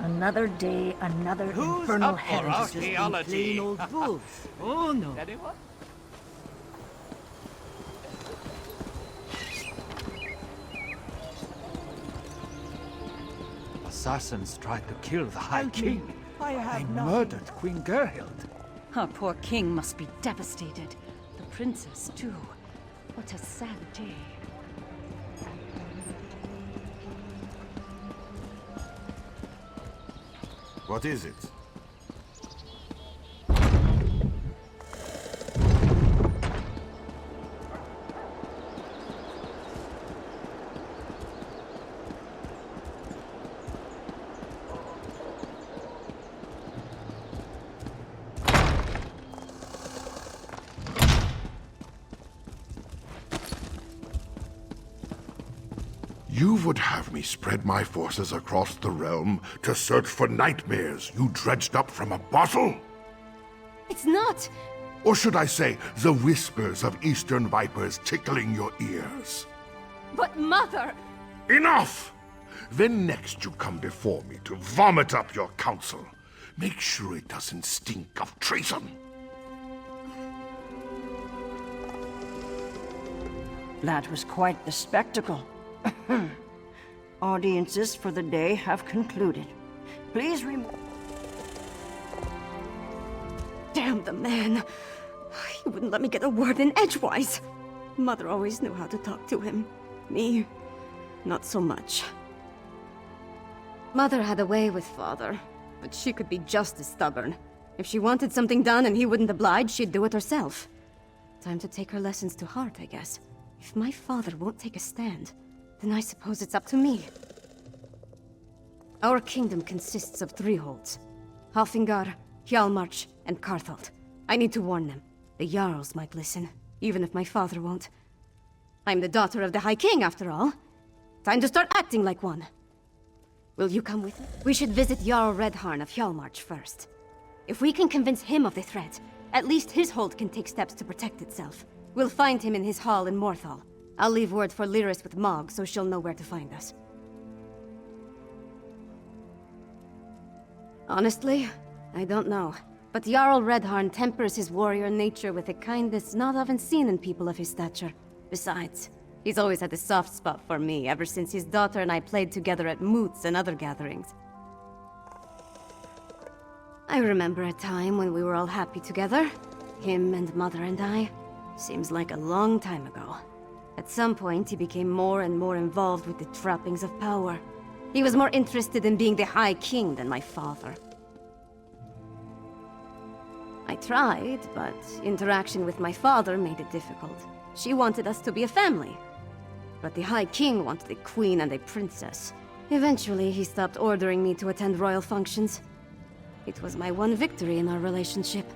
Another day, another Who's infernal up for hell. archaeology? Plain old bulls. Oh no. Anyone? Assassins tried to kill the High King. I have They nothing. murdered Queen Gerhild. Our poor king must be devastated. The princess, too. What a sad day. What is it? You would have me spread my forces across the realm to search for nightmares you dredged up from a bottle? It's not! Or should I say, the whispers of eastern vipers tickling your ears? But mother! Enough! Then next you come before me to vomit up your counsel. Make sure it doesn't stink of treason. That was quite the spectacle. Audiences for the day have concluded. Please Damn the man! He wouldn't let me get a word in edgewise. Mother always knew how to talk to him. Me, not so much. Mother had a way with father, but she could be just as stubborn. If she wanted something done and he wouldn't oblige, she'd do it herself. Time to take her lessons to heart, I guess. If my father won't take a stand, then I suppose it's up to me. Our kingdom consists of 3 holds. Halfingar, Hjalmarch, and Karthald. I need to warn them. The Jarls might listen, even if my father won't. I'm the daughter of the High King, after all. Time to start acting like one. Will you come with me? We should visit Jarl Redharn of Hjalmarch first. If we can convince him of the threat, at least his hold can take steps to protect itself. We'll find him in his hall in Morthal. I'll leave word for Lyris with Mog, so she'll know where to find us. Honestly, I don't know. But Jarl Redharn tempers his warrior nature with a kindness not often seen in people of his stature. Besides, he's always had a soft spot for me ever since his daughter and I played together at moots and other gatherings. I remember a time when we were all happy together. Him and Mother and I. Seems like a long time ago. At some point, he became more and more involved with the trappings of power. He was more interested in being the High King than my father. I tried, but interaction with my father made it difficult. She wanted us to be a family. But the High King wanted a queen and a princess. Eventually, he stopped ordering me to attend royal functions. It was my one victory in our relationship.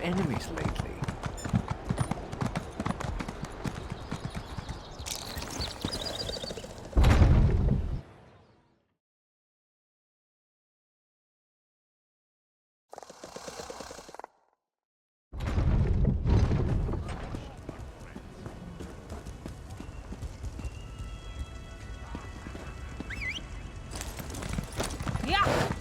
Enemies lately. Yeah!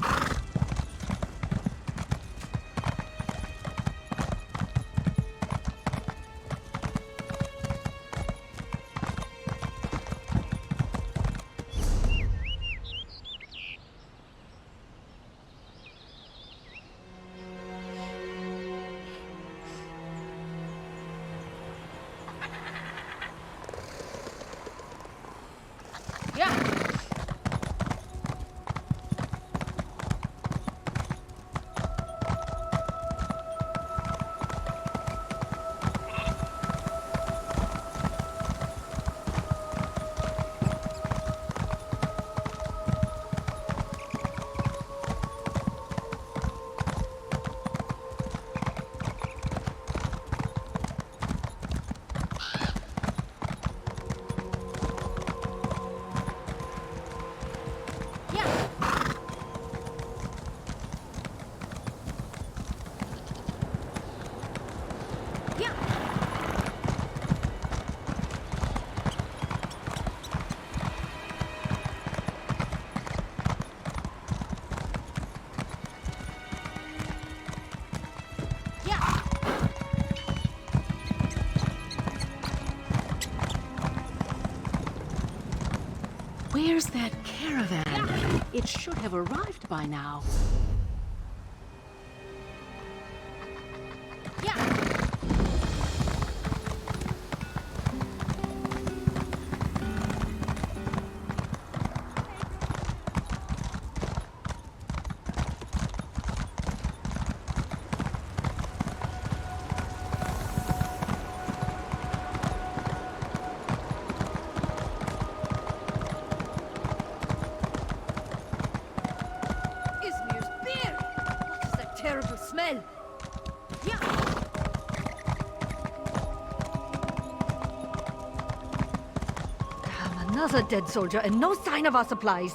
Where's that caravan? It should have arrived by now. Terrible smell. Another dead soldier and no sign of our supplies.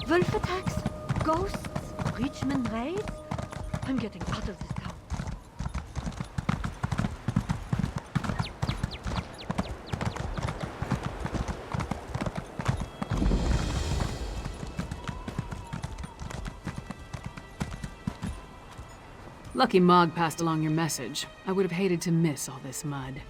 Wolf attacks? Ghosts? Breachman raids? I'm getting out of this town. Lucky Mog passed along your message. I would have hated to miss all this mud.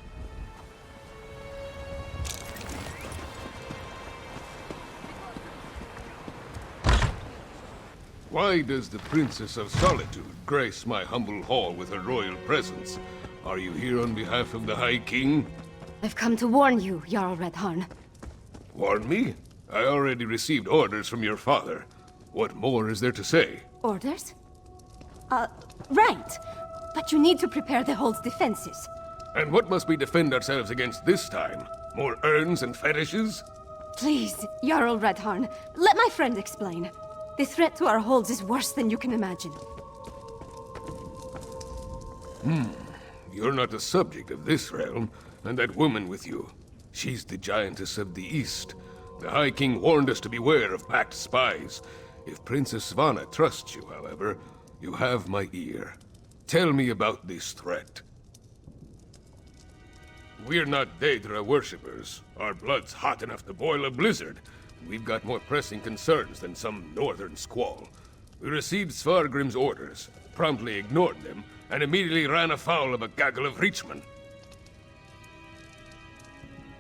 Why does the Princess of Solitude grace my humble hall with her royal presence? Are you here on behalf of the High King? I've come to warn you, Jarl Redharn. Warn me? I already received orders from your father. What more is there to say? Orders? Right. But you need to prepare the hold's defenses. And what must we defend ourselves against this time? More urns and fetishes? Please, Jarl Redharn, let my friend explain. The threat to our holds is worse than you can imagine. You're not the subject of this realm, and that woman with you. She's the giantess of the East. The High King warned us to beware of Pact spies. If Princess Svanna trusts you, however, You have my ear. Tell me about this threat. We're not Daedra worshippers. Our blood's hot enough to boil a blizzard. We've got more pressing concerns than some northern squall. We received Svargrim's orders, promptly ignored them, and immediately ran afoul of a gaggle of Reachmen.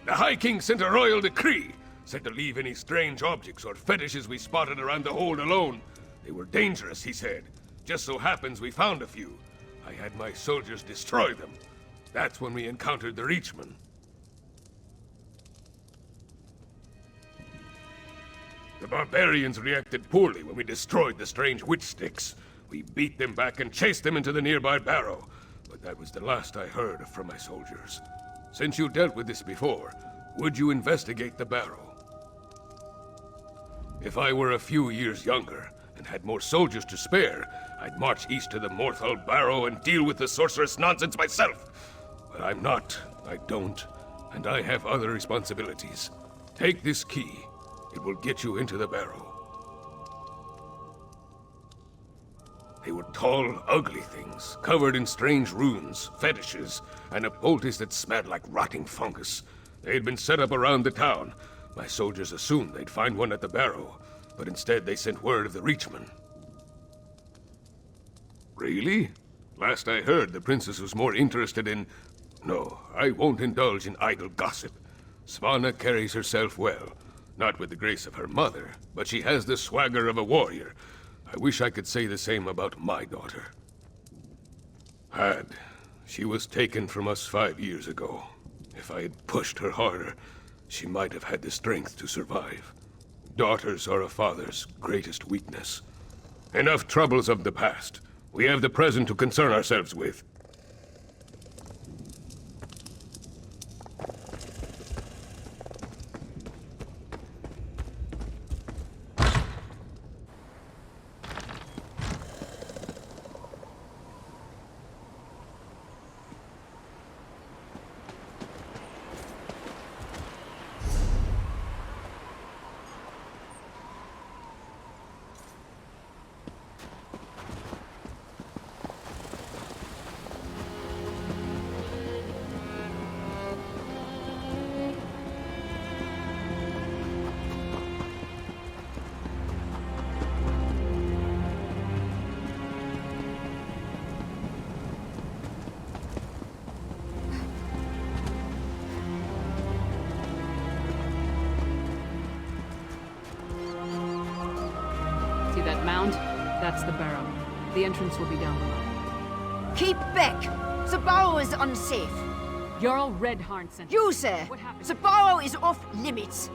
The High King sent a royal decree, said to leave any strange objects or fetishes we spotted around the hold alone. They were dangerous, he said. Just so happens we found a few. I had my soldiers destroy them. That's when we encountered the Reachmen. The barbarians reacted poorly when we destroyed the strange witch sticks. We beat them back and chased them into the nearby barrow. But that was the last I heard from my soldiers. Since you dealt with this before, would you investigate the barrow? If I were a few years younger, and had more soldiers to spare, I'd march east to the Morthal Barrow and deal with the sorceress nonsense myself. But I'm not, I don't, and I have other responsibilities. Take this key. It will get you into the barrow. They were tall, ugly things, covered in strange runes, fetishes, and a poultice that smelled like rotting fungus. They had been set up around the town. My soldiers assumed they'd find one at the barrow, but instead they sent word of the Reachmen. Really? Last I heard, the princess was more interested in... No, I won't indulge in idle gossip. Svanna carries herself well. Not with the grace of her mother, but she has the swagger of a warrior. I wish I could say the same about my daughter. She was taken from us 5 years ago. If I had pushed her harder, she might have had the strength to survive. Daughters are a father's greatest weakness. Enough troubles of the past. We have the present to concern ourselves with. See that mound? That's the barrow. The entrance will be down below. Keep back! The barrow is unsafe. Jarl Redharn sent You, sir! What happened? The barrow is off limits.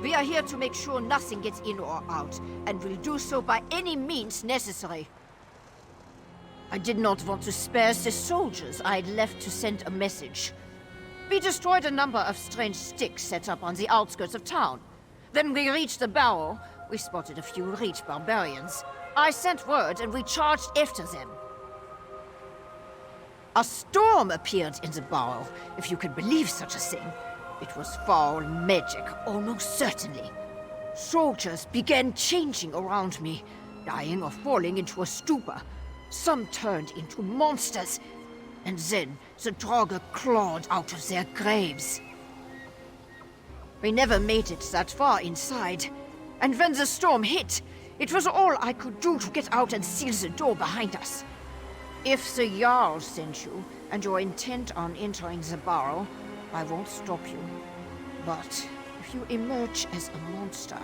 We are here to make sure nothing gets in or out, and will do so by any means necessary. I did not want to spare the soldiers I had left to send a message. We destroyed a number of strange sticks set up on the outskirts of town. Then we reached the barrow. We spotted a few Reach barbarians. I sent word and we charged after them. A storm appeared in the barrow, if you can believe such a thing. It was foul magic, almost certainly. Soldiers began changing around me, dying or falling into a stupor. Some turned into monsters, and then the Draugr clawed out of their graves. We never made it that far inside, and when the storm hit, it was all I could do to get out and seal the door behind us. If the Jarl sent you, and you're intent on entering the barrow, I won't stop you. But if you emerge as a monster...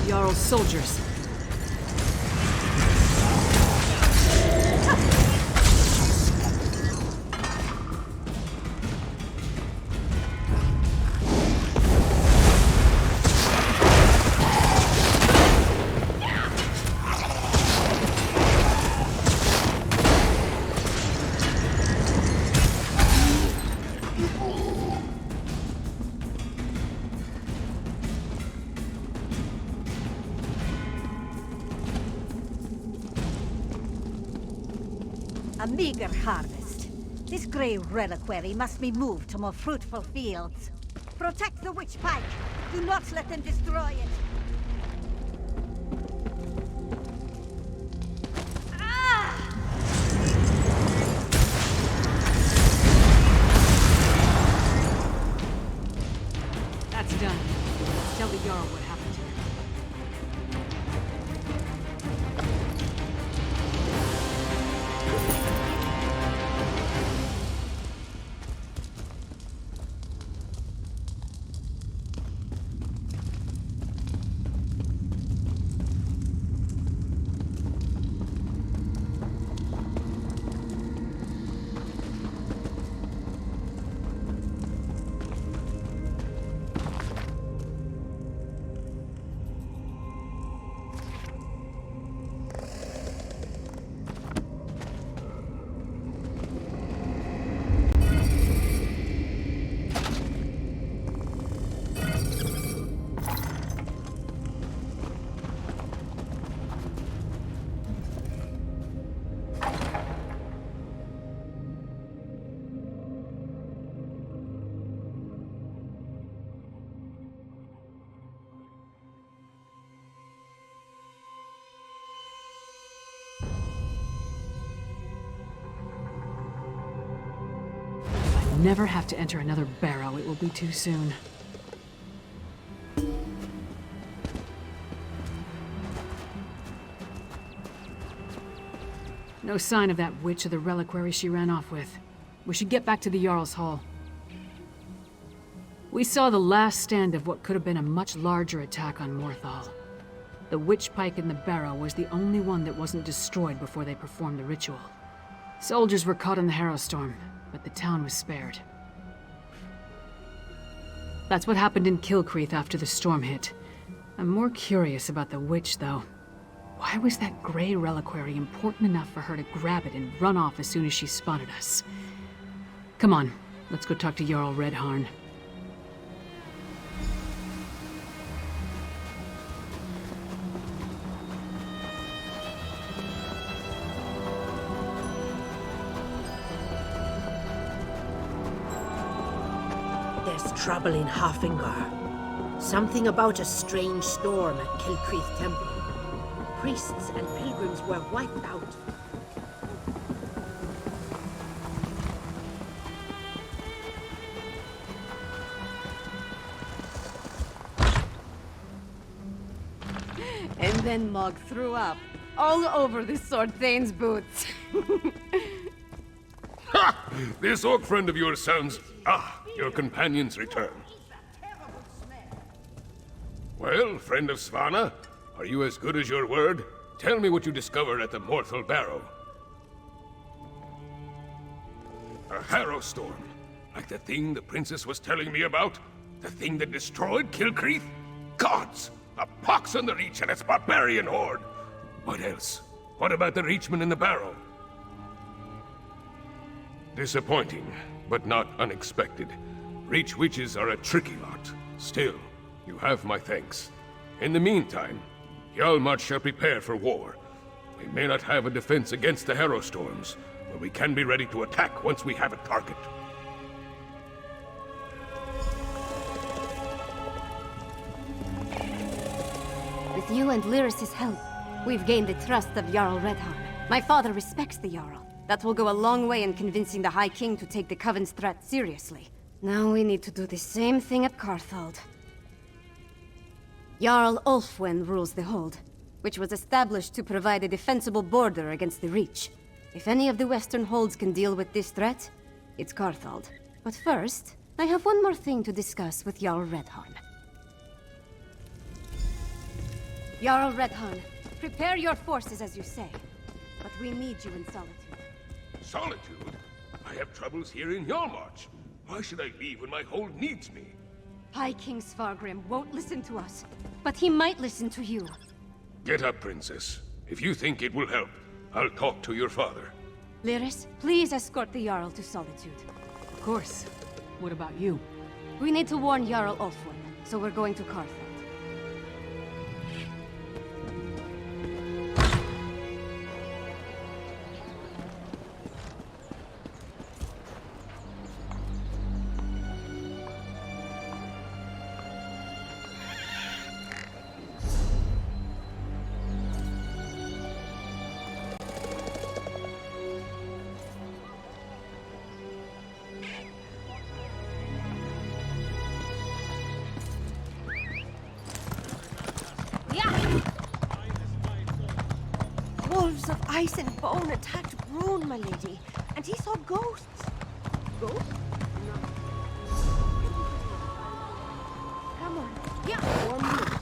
Jarl's soldiers. A meager harvest. This grey reliquary must be moved to more fruitful fields. Protect the witch pike. Do not let them destroy it. That's done. Tell the Jarl what happened to her. Never have to enter another barrow. It will be too soon. No sign of that witch or the reliquary she ran off with. We should get back to the Jarl's Hall. We saw the last stand of what could have been a much larger attack on Morthal. The witch pike in the barrow was the only one that wasn't destroyed before they performed the ritual. Soldiers were caught in the Harrowstorm, but the town was spared. That's what happened in Kilcreath after the storm hit. I'm more curious about the witch, though. Why was that grey reliquary important enough for her to grab it and run off as soon as she spotted us? Come on, let's go talk to Jarl Redharn. There's trouble in Hafengar. Something about a strange storm at Kilcreath Temple. Priests and pilgrims were wiped out. And then Mog threw up all over the Sword Thane's boots. Ha! This orc friend of yours sounds... Ah, your companion's return. Well, friend of Svanna, are you as good as your word? Tell me what you discovered at the Morthal Barrow. A Harrowstorm, like the thing the princess was telling me about? The thing that destroyed Kilcreath? Gods! A pox on the Reach and its barbarian horde! What else? What about the Reachman in the barrow? Disappointing, but not unexpected. Reach witches are a tricky lot. Still, you have my thanks. In the meantime, Hjalmar shall prepare for war. We may not have a defense against the Harrowstorms, but we can be ready to attack once we have a target. With you and Lyris's help, we've gained the trust of Jarl Redharn. My father respects the Jarl. That will go a long way in convincing the High King to take the Coven's threat seriously. Now we need to do the same thing at Carthald. Jarl Ulfwen rules the Hold, which was established to provide a defensible border against the Reach. If any of the Western Holds can deal with this threat, it's Carthald. But first, I have one more thing to discuss with Jarl Redharn. Jarl Redhan, prepare your forces as you say. But we need you in solitude. Solitude? I have troubles here in Hjalmarch. Why should I leave when my hold needs me? High King Svargrim won't listen to us, but he might listen to you. Get up, Princess. If you think it will help, I'll talk to your father. Lyris, please escort the Jarl to solitude. Of course. What about you? We need to warn Jarl Ulfwin, so we're going to Karthald. Wolves of ice and bone attacked Brune, my lady, and he saw ghosts. Ghosts? Come on. Yeah. 1 minute.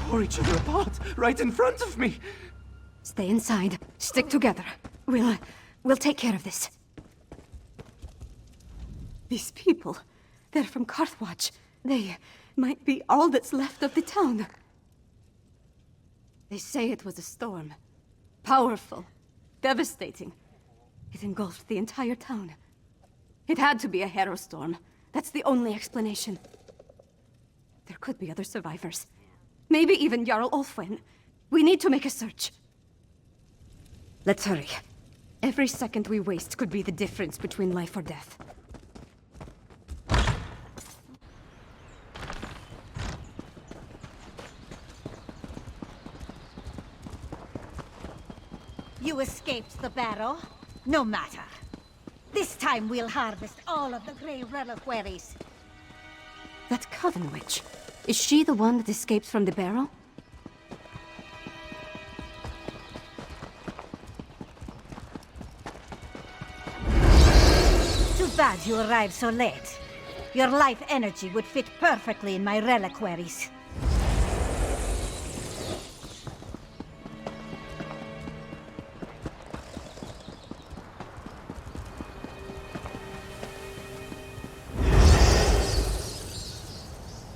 tore each other apart right in front of me. Stay inside. Stick together. We'll take care of this. These people, they're from Carthwatch. They might be all that's left of the town. They say it was a storm. Powerful. Devastating. It engulfed the entire town. It had to be a hero storm. That's the only explanation. There could be other survivors. Maybe even Jarl Ulfwin. We need to make a search. Let's hurry. Every second we waste could be the difference between life or death. You escaped the barrow? No matter. This time we'll harvest all of the grey reliquaries. That Coven Witch. Is she the one that escaped from the barrow? Too bad you arrived so late. Your life energy would fit perfectly in my reliquaries.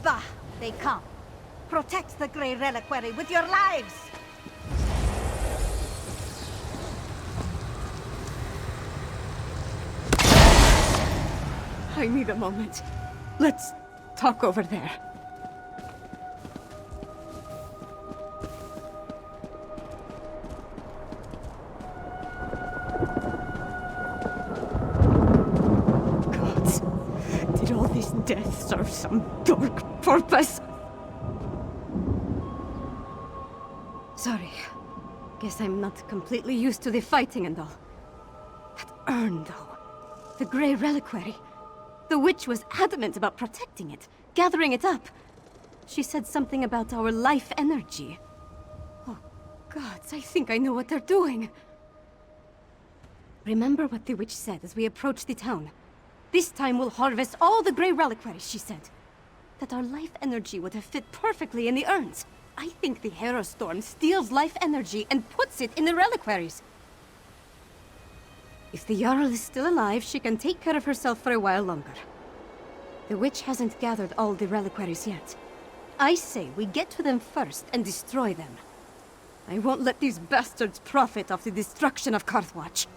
Bah, they come. Protect the Grey Reliquary with your lives! I need a moment. Let's talk over there. Gods, did all this death serve some dark purpose? Sorry. Guess I'm not completely used to the fighting and all. That urn, though. The Grey Reliquary. The witch was adamant about protecting it, gathering it up. She said something about our life energy. Oh, gods, I think I know what they're doing. Remember what the witch said as we approached the town. This time we'll harvest all the Grey Reliquaries, she said. That our life energy would have fit perfectly in the urns. I think the Hero Storm steals life energy and puts it in the reliquaries. If the Jarl is still alive, she can take care of herself for a while longer. The witch hasn't gathered all the reliquaries yet. I say we get to them first and destroy them. I won't let these bastards profit off the destruction of Carthwatch.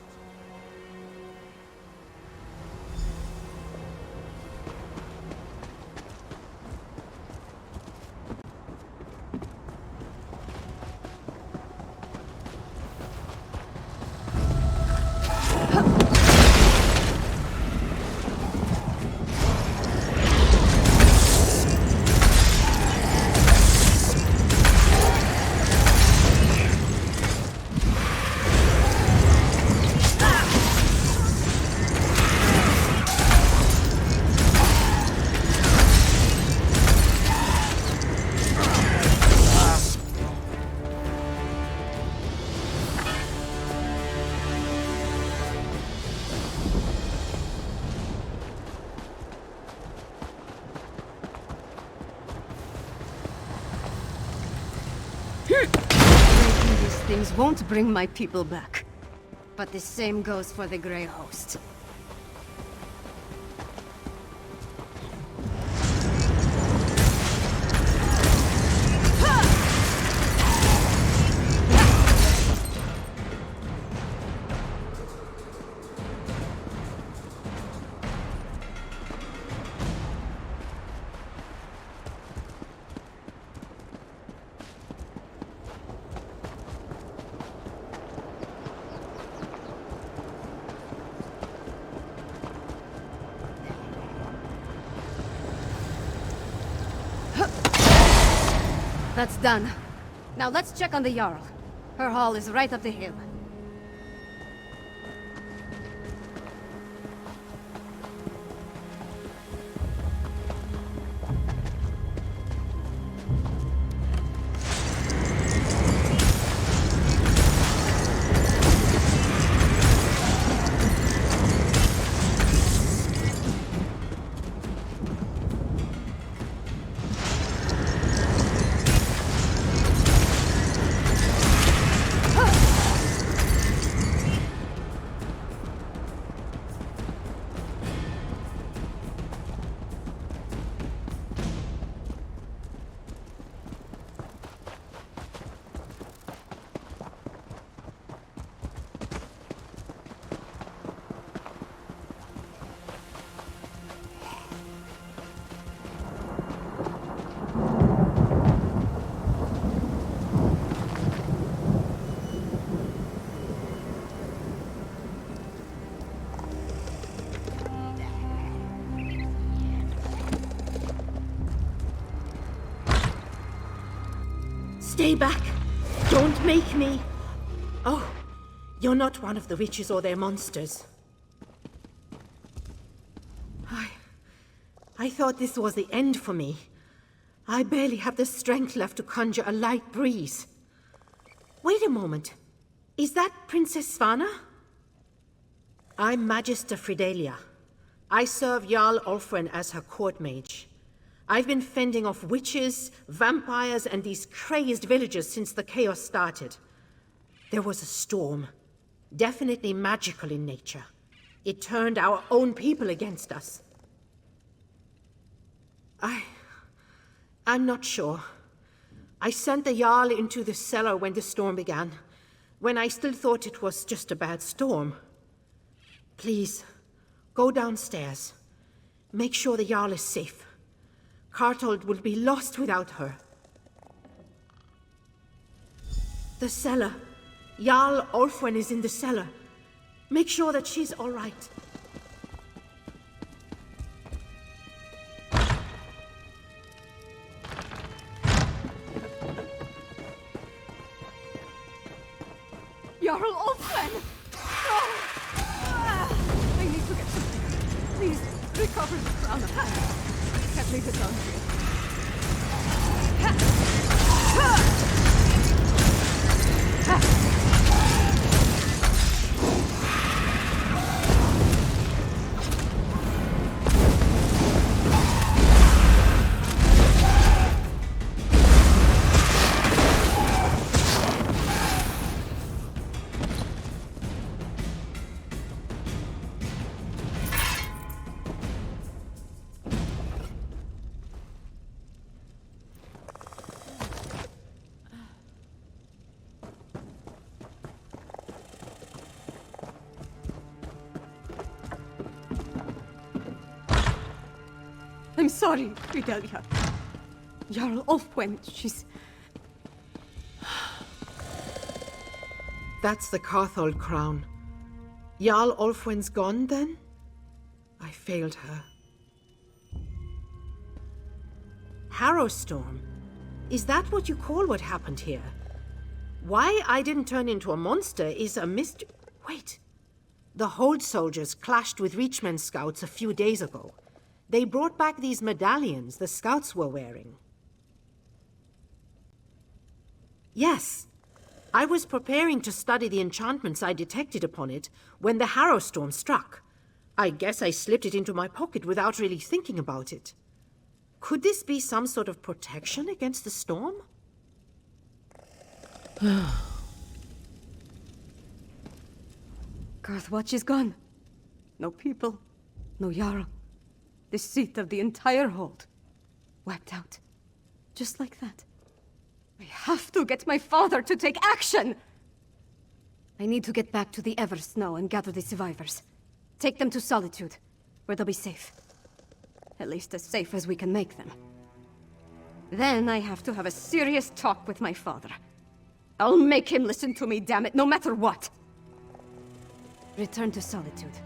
Breaking these things won't bring my people back. But the same goes for the Grey Host. That's done. Now let's check on the Jarl. Her hall is right up the hill. Stay back! Don't make me... Oh, you're not one of the witches or their monsters. I thought this was the end for me. I barely have the strength left to conjure a light breeze. Wait a moment. Is that Princess Svana? I'm Magister Fridelia. I serve Jarl Ulfwen as her court mage. I've been fending off witches, vampires, and these crazed villagers since the chaos started. There was a storm. Definitely magical in nature. It turned our own people against us. I'm not sure. I sent the Jarl into the cellar when the storm began, when I still thought it was just a bad storm. Please, go downstairs. Make sure the Jarl is safe. Kartold will be lost without her. The cellar. Jarl Ulfwen is in the cellar. Make sure that she's all right. Jarl Ulfwen! I need to get something. Please, recover the crown of hand. Can't leave it on here. I'm sorry, Fidelia. Jarl Ulfwen, she's... That's the Karthold crown. Jarl Ulfwen's gone, then? I failed her. Harrowstorm? Is that what you call what happened here? Why I didn't turn into a monster is a mystery... Wait. The Hold soldiers clashed with Reachman's scouts a few days ago. They brought back these medallions the scouts were wearing. Yes. I was preparing to study the enchantments I detected upon it when the Harrowstorm struck. I guess I slipped it into my pocket without really thinking about it. Could this be some sort of protection against the storm? Garthwatch is gone. No people, no Jarl. The seat of the entire hold. Wiped out. Just like that. I have to get my father to take action! I need to get back to the Eversnow and gather the survivors. Take them to Solitude, where they'll be safe. At least as safe as we can make them. Then I have to have a serious talk with my father. I'll make him listen to me, damn it, no matter what! Return to Solitude.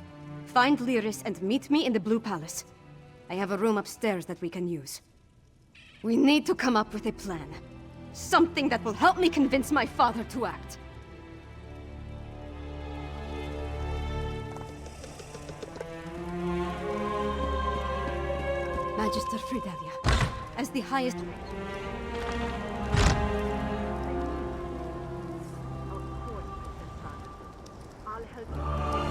Find Lyris and meet me in the Blue Palace. I have a room upstairs that we can use. We need to come up with a plan. Something that will help me convince my father to act. Magister Fridelia, as the highest... I'll help you.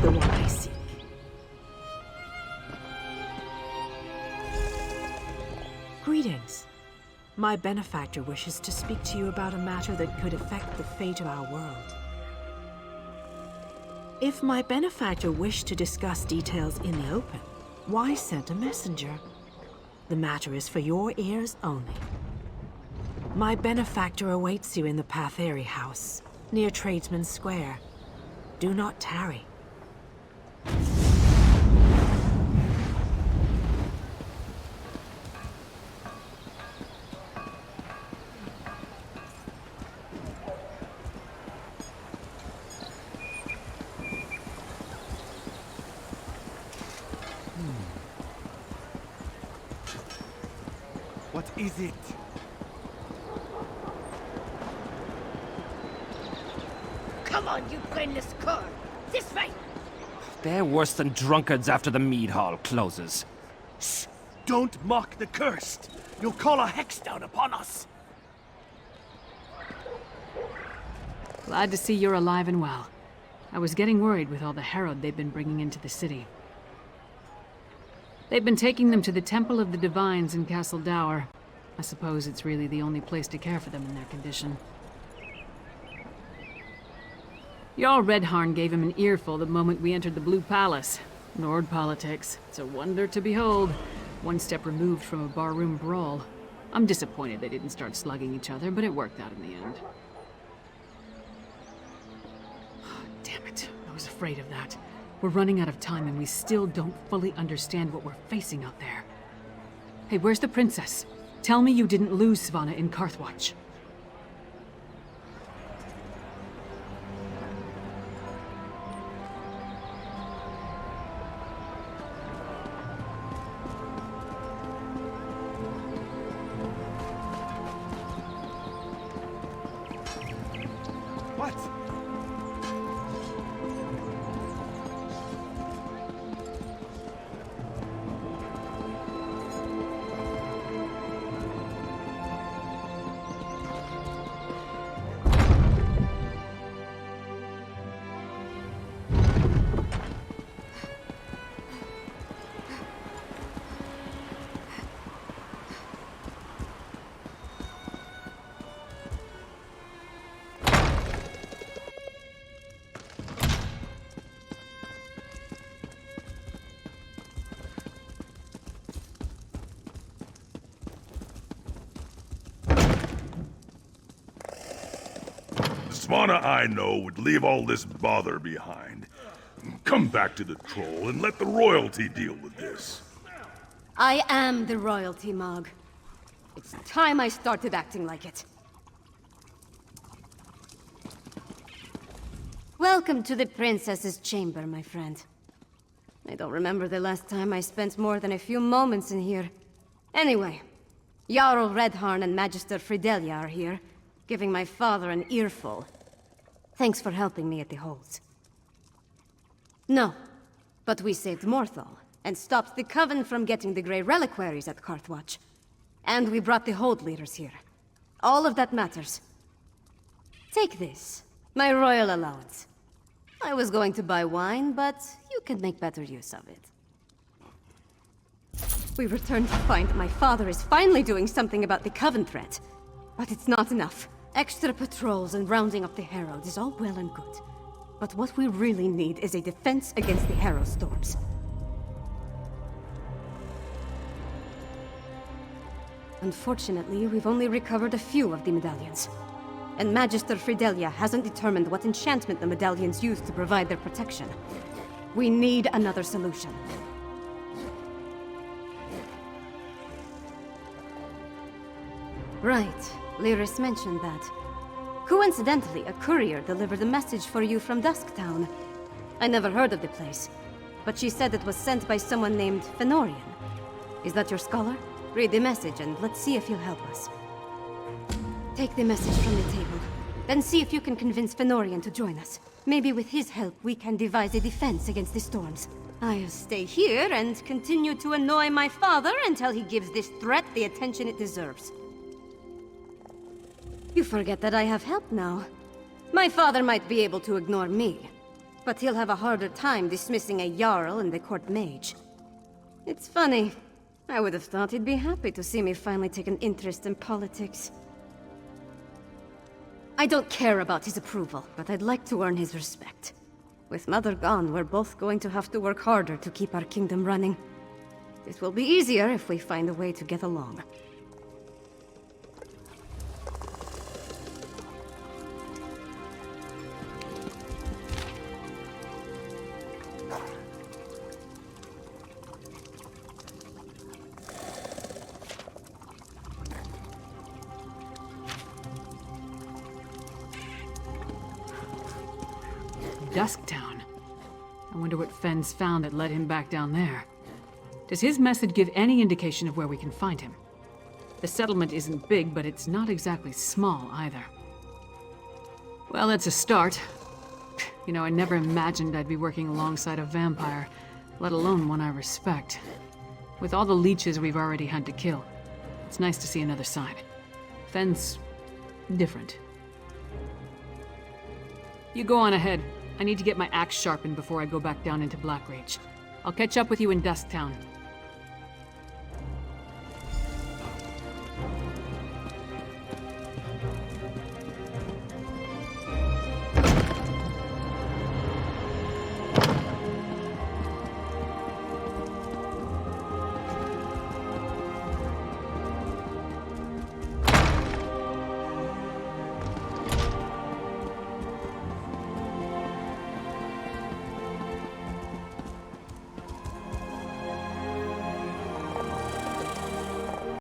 the one I seek. Greetings. My benefactor wishes to speak to you about a matter that could affect the fate of our world. If my benefactor wished to discuss details in the open, why send a messenger? The matter is for your ears only. My benefactor awaits you in the Patheri house, near Tradesman Square. Do not tarry. What is it? Come on, you brainless cur! This way! They're worse than drunkards after the mead hall closes. Shh! Don't mock the cursed! You'll call a hex down upon us! Glad to see you're alive and well. I was getting worried with all the herald they've been bringing into the city. They've been taking them to the Temple of the Divines in Castle Dower. I suppose it's really the only place to care for them in their condition. Jarl Redharn gave him an earful the moment we entered the Blue Palace. Nord politics. It's a wonder to behold. One step removed from a barroom brawl. I'm disappointed they didn't start slugging each other, but it worked out in the end. Damn it. I was afraid of that. We're running out of time and we still don't fully understand what we're facing out there. Hey, where's the princess? Tell me you didn't lose Svanna in Carthwatch. What? Svanna, I know, would leave all this bother behind. Come back to the troll and let the royalty deal with this. I am the royalty, Mog. It's time I started acting like it. Welcome to the princess's chamber, my friend. I don't remember the last time I spent more than a few moments in here. Anyway, Jarl Redharn and Magister Fridelia are here, giving my father an earful. Thanks for helping me at the holds. No, but we saved Morthal, and stopped the Coven from getting the Grey Reliquaries at Carthwatch. And we brought the hold leaders here. All of that matters. Take this, my royal allowance. I was going to buy wine, but you can make better use of it. We return to find my father is finally doing something about the Coven threat. But it's not enough. Extra patrols and rounding up the Herald is all well and good. But what we really need is a defense against the Harrow storms. Unfortunately, we've only recovered a few of the medallions. And Magister Fridelia hasn't determined what enchantment the medallions use to provide their protection. We need another solution. Right. Lyris mentioned that. Coincidentally, a courier delivered a message for you from Dusktown. I never heard of the place, but she said it was sent by someone named Fenorian. Is that your scholar? Read the message and let's see if he'll help us. Take the message from the table, then see if you can convince Fenorian to join us. Maybe with his help we can devise a defense against the storms. I'll stay here and continue to annoy my father until he gives this threat the attention it deserves. You forget that I have help now. My father might be able to ignore me, but he'll have a harder time dismissing a Jarl and the court mage. It's funny. I would have thought he'd be happy to see me finally take an interest in politics. I don't care about his approval, but I'd like to earn his respect. With Mother gone, we're both going to have to work harder to keep our kingdom running. It will be easier if we find a way to get along. Dusktown. I wonder what Fenn's found that led him back down there. Does his message give any indication of where we can find him? The settlement isn't big, but it's not exactly small either. Well, that's a start. You know, I never imagined I'd be working alongside a vampire, let alone one I respect. With all the leeches we've already had to kill, it's nice to see another side. Fenn's different. You go on ahead. I need to get my axe sharpened before I go back down into Blackreach. I'll catch up with you in Dusktown.